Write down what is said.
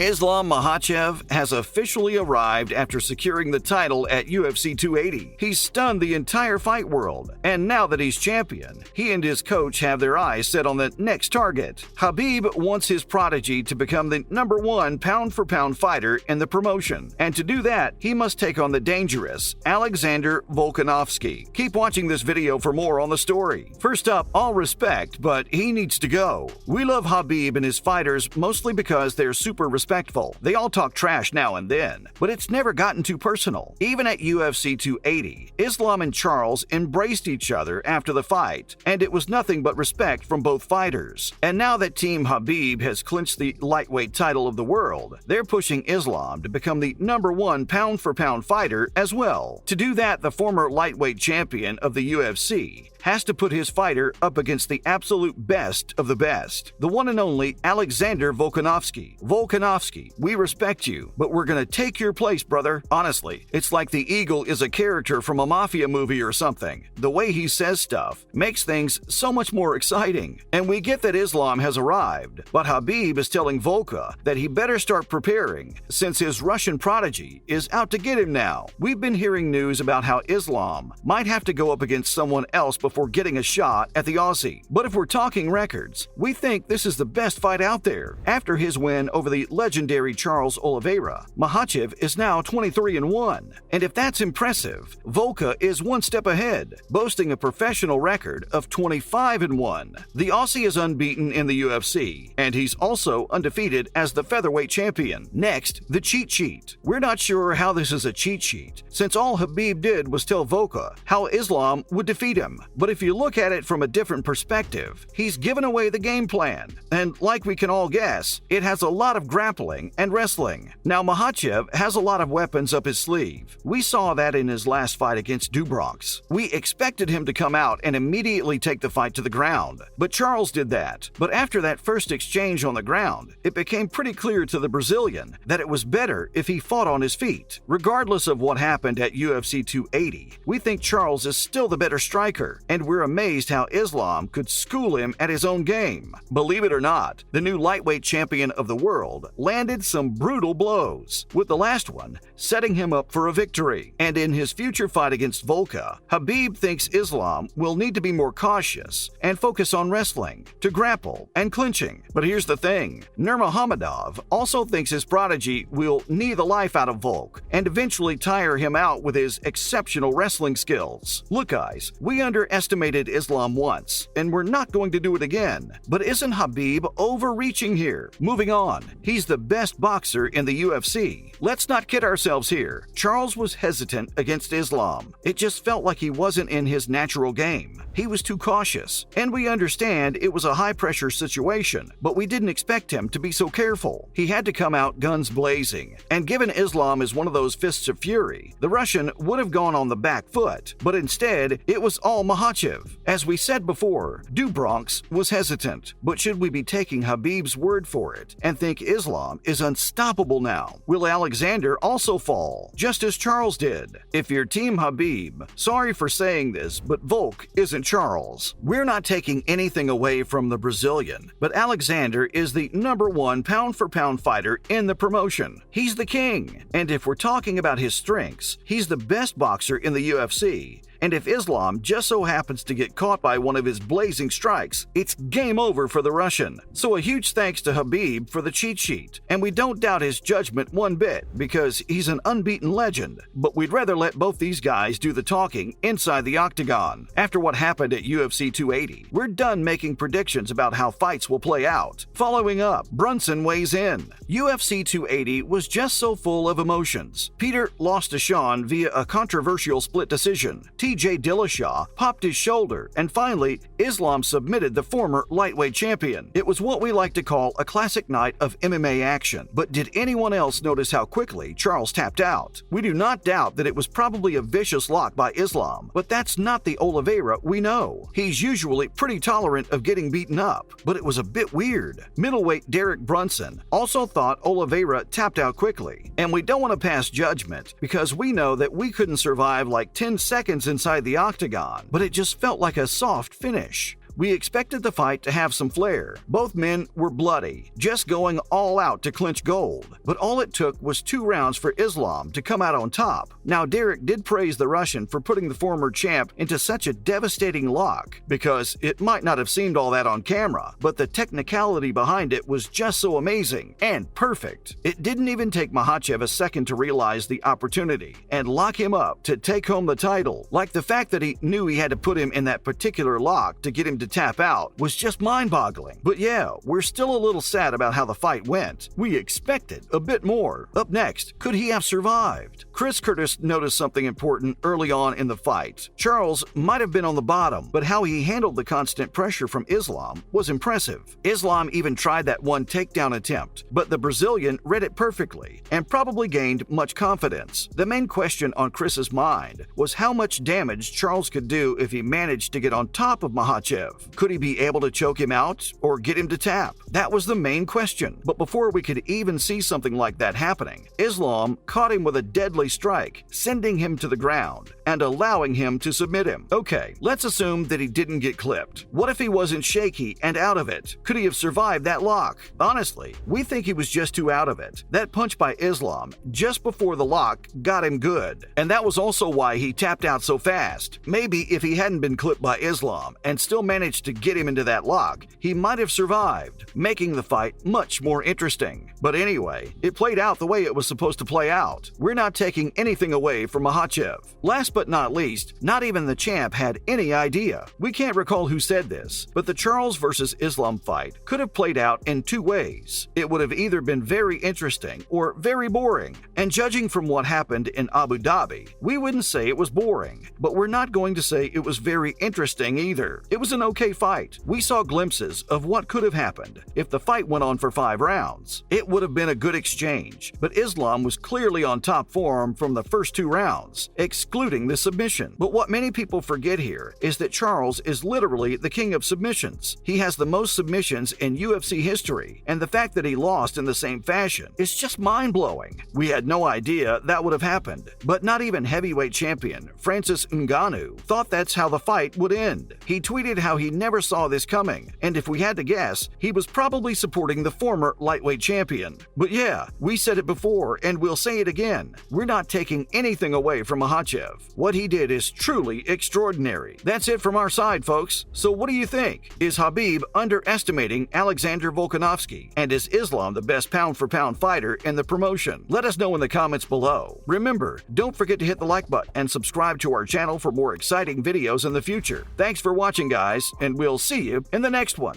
Islam Makhachev has officially arrived after securing the title at UFC 280. He's stunned the entire fight world, and now that he's champion, he and his coach have their eyes set on the next target. Khabib wants his prodigy to become the #1 pound-for-pound fighter in the promotion, and to do that, he must take on the dangerous Makhachev-Volkanovski. Keep watching this video for more on the story. First up, all respect, but he needs to go. We love Khabib and his fighters mostly because they're super respectful. They all talk trash now and then, but it's never gotten too personal. Even at UFC 280, Islam and Charles embraced each other after the fight, and it was nothing but respect from both fighters. And now that Team Khabib has clinched the lightweight title of the world, they're pushing Islam to become the #1 pound-for-pound fighter as well. To do that, the former lightweight champion of the UFC has to put his fighter up against the absolute best of the best, the one and only Alexander Volkanovski. Volkanovski, we respect you, but we're gonna take your place, brother. Honestly, it's like the Eagle is a character from a mafia movie or something. The way he says stuff makes things so much more exciting. And we get that Islam has arrived, but Khabib is telling Volka that he better start preparing since his Russian prodigy is out to get him now. We've been hearing news about how Islam might have to go up against someone else before getting a shot at the Aussie. But if we're talking records, we think this is the best fight out there. After his win over the legendary Charles Oliveira, Makhachev is now 23-1. And if that's impressive, Volka is one step ahead, boasting a professional record of 25-1. The Aussie is unbeaten in the UFC, and he's also undefeated as the featherweight champion. Next, the cheat sheet. We're not sure how this is a cheat sheet, since all Khabib did was tell Volka how Islam would defeat him. But if you look at it from a different perspective, he's given away the game plan. And like we can all guess, it has a lot of grappling and wrestling. Now, Makhachev has a lot of weapons up his sleeve. We saw that in his last fight against Dubronx. We expected him to come out and immediately take the fight to the ground. But Charles did that. But after that first exchange on the ground, it became pretty clear to the Brazilian that it was better if he fought on his feet. Regardless of what happened at UFC 280, we think Charles is still the better striker, and we're amazed how Islam could school him at his own game. Believe it or not, the new lightweight champion of the world landed some brutal blows, with the last one setting him up for a victory. And in his future fight against Volka, Khabib thinks Islam will need to be more cautious and focus on wrestling, to grapple, and clinching. But here's the thing, Nurmagomedov also thinks his prodigy will knee the life out of Volk and eventually tire him out with his exceptional wrestling skills. Look guys, we underestimated Islam once, and we're not going to do it again. But isn't Khabib overreaching here? Moving on, he's the best boxer in the UFC. Let's not kid ourselves here. Charles was hesitant against Islam. It just felt like he wasn't in his natural game. He was too cautious, and we understand it was a high-pressure situation, but we didn't expect him to be so careful. He had to come out guns blazing, and given Islam is one of those fists of fury, the Russian would have gone on the back foot, but instead, it was all Makhachev. As we said before, Dubronx was hesitant, but should we be taking Khabib's word for it and think Islam is unstoppable now? Will Alexander also fall, just as Charles did? If you're Team Khabib, sorry for saying this, but Volk isn't Charles. We're not taking anything away from the Brazilian, but Alexander is the #1 pound-for-pound fighter in the promotion. He's the king, and if we're talking about his strengths, he's the best boxer in the UFC. And if Islam just so happens to get caught by one of his blazing strikes, it's game over for the Russian. So a huge thanks to Khabib for the cheat sheet. And we don't doubt his judgment one bit, because he's an unbeaten legend. But we'd rather let both these guys do the talking inside the octagon. After what happened at UFC 280, we're done making predictions about how fights will play out. Following up, Brunson weighs in. UFC 280 was just so full of emotions. Peter lost to Sean via a controversial split decision. TJ Dillashaw popped his shoulder, and finally, Islam submitted the former lightweight champion. It was what we like to call a classic night of MMA action. But did anyone else notice how quickly Charles tapped out? We do not doubt that it was probably a vicious lock by Islam, but that's not the Oliveira we know. He's usually pretty tolerant of getting beaten up, but it was a bit weird. Middleweight Derek Brunson also thought Oliveira tapped out quickly, and we don't want to pass judgment because we know that we couldn't survive like 10 seconds inside the octagon, but it just felt like a soft finish. We expected the fight to have some flair. Both men were bloody, just going all out to clinch gold. But all it took was 2 rounds for Islam to come out on top. Now, Derek did praise the Russian for putting the former champ into such a devastating lock, because it might not have seemed all that on camera, but the technicality behind it was just so amazing and perfect. It didn't even take Makhachev a second to realize the opportunity and lock him up to take home the title. Like, the fact that he knew he had to put him in that particular lock to get him to tap out was just mind-boggling. But yeah, we're still a little sad about how the fight went. We expected a bit more. Up next, could he have survived? Chris Curtis noticed something important early on in the fight. Charles might have been on the bottom, but how he handled the constant pressure from Islam was impressive. Islam even tried that one takedown attempt, but the Brazilian read it perfectly and probably gained much confidence. The main question on Chris's mind was how much damage Charles could do if he managed to get on top of Makhachev. Could he be able to choke him out or get him to tap? That was the main question. But before we could even see something like that happening, Islam caught him with a deadly strike, sending him to the ground and allowing him to submit him. Okay, let's assume that he didn't get clipped. What if he wasn't shaky and out of it? Could he have survived that lock? Honestly, we think he was just too out of it. That punch by Islam just before the lock got him good, and that was also why he tapped out so fast. Maybe if he hadn't been clipped by Islam and still managed to get him into that lock, he might have survived, making the fight much more interesting. But anyway, it played out the way it was supposed to play out. We're not taking anything away from Makhachev. Last but not least, not even the champ had any idea. We can't recall who said this, but the Charles versus Islam fight could have played out in 2 ways. It would have either been very interesting or very boring. And judging from what happened in Abu Dhabi, we wouldn't say it was boring, but we're not going to say it was very interesting either. It was an okay fight. We saw glimpses of what could have happened if the fight went on for 5 rounds. It would have been a good exchange, but Islam was clearly on top form from the first 2 rounds, excluding the submission. But what many people forget here is that Charles is literally the king of submissions. He has the most submissions in UFC history, and the fact that he lost in the same fashion is just mind-blowing. We had no idea that would have happened, but not even heavyweight champion Francis Ngannou thought that's how the fight would end. He tweeted how he never saw this coming, and if we had to guess, he was probably supporting the former lightweight champion. But yeah, we said it before and we'll say it again. We're not taking anything away from Makhachev. What he did is truly extraordinary. That's it from our side, folks. So what do you think? Is Khabib underestimating Alexander Volkanovski? And is Islam the best pound-for-pound fighter in the promotion? Let us know in the comments below. Remember, don't forget to hit the like button and subscribe to our channel for more exciting videos in the future. Thanks for watching, guys, and we'll see you in the next one.